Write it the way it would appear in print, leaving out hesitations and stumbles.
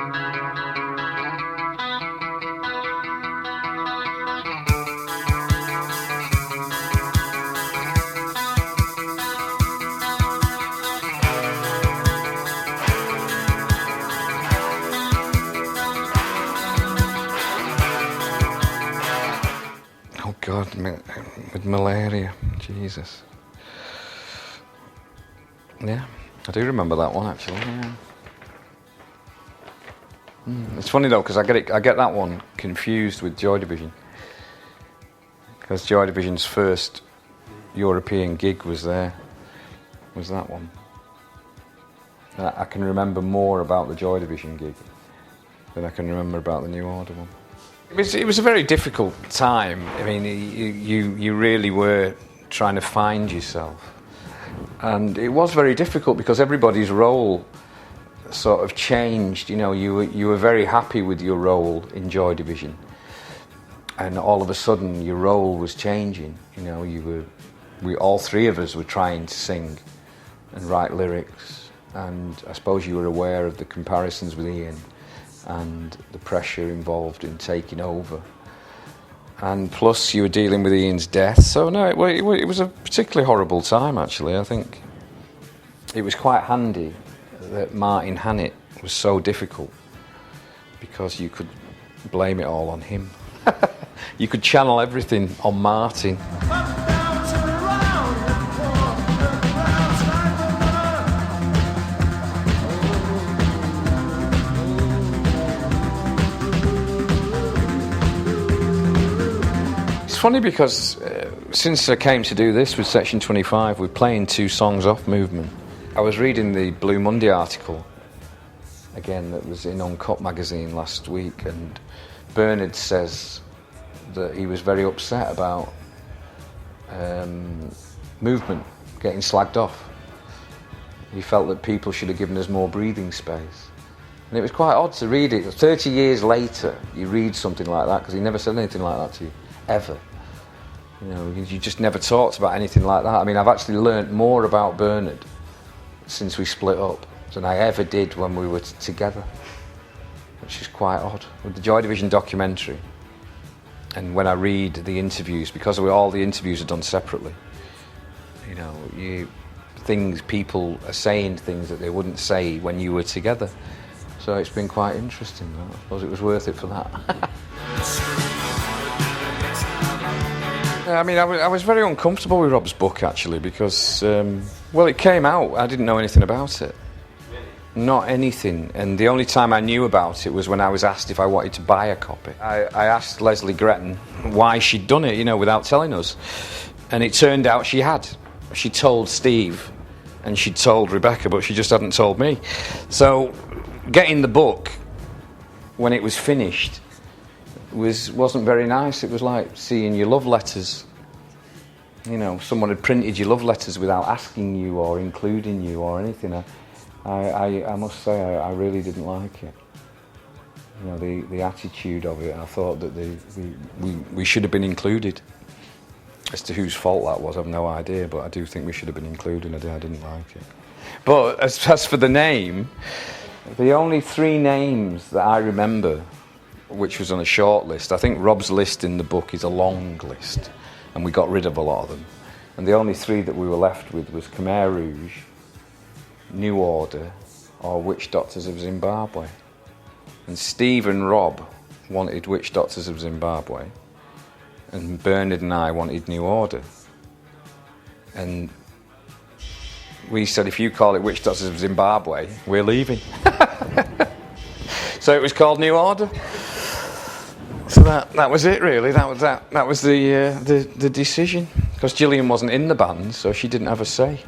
Oh God, with malaria, Jesus. Yeah, I do remember that one actually. Yeah. It's funny though, because I get that one confused with Joy Division, because Joy Division's first European gig was that one. I can remember more about the Joy Division gig than I can remember about the New Order one. It was a very difficult time. I mean, you really were trying to find yourself, and it was very difficult because everybody's role sort of changed. You know, you were very happy with your role in Joy Division, and all of a sudden your role was changing. You know, we all three of us were trying to sing and write lyrics, and I suppose you were aware of the comparisons with Ian and the pressure involved in taking over, and plus you were dealing with Ian's death. So no, it was a particularly horrible time actually. I think it was quite handy that Martin Hannett was so difficult, because you could blame it all on him. You could channel everything on Martin. It's funny because since I came to do this with Section 25, we're playing 2 songs off Movement. I was reading the Blue Monday article again that was in Uncut magazine last week, and Bernard says that he was very upset about Movement getting slagged off. He felt that people should have given us more breathing space. And it was quite odd to read it. 30 years later, you read something like that, because he never said anything like that to you, ever. You know, you just never talked about anything like that. I mean, I've actually learnt more about Bernard since we split up than I ever did when we were together, which is quite odd. With the Joy Division documentary, and when I read the interviews, because all the interviews are done separately, you know, people are saying things that they wouldn't say when you were together. So it's been quite interesting. I suppose it was worth it for that. I mean, I was very uncomfortable with Rob's book actually, because well, it came out, I didn't know anything about it. Not anything. And the only time I knew about it was when I was asked if I wanted to buy a copy. I asked Leslie Gretton why she'd done it, you know, without telling us. And it turned out she had. She told Steve and she told Rebecca, but she just hadn't told me. So getting the book when it was finished wasn't very nice. It was like seeing your love letters. You know, someone had printed your love letters without asking you or including you or anything. I must say I really didn't like it. You know, the attitude of it. I thought that we should have been included. As to whose fault that was, I've no idea, but I do think we should have been included. I didn't like it. But as for the name, the only 3 names that I remember, which was on a short list, I think Rob's list in the book is a long list, and we got rid of a lot of them. And the only 3 that we were left with was Khmer Rouge, New Order, or Witch Doctors of Zimbabwe. And Steve and Rob wanted Witch Doctors of Zimbabwe, and Bernard and I wanted New Order. And we said, if you call it Witch Doctors of Zimbabwe, we're leaving. So it was called New Order. So that was it really. That was the decision. Because Gillian wasn't in the band, so she didn't have a say.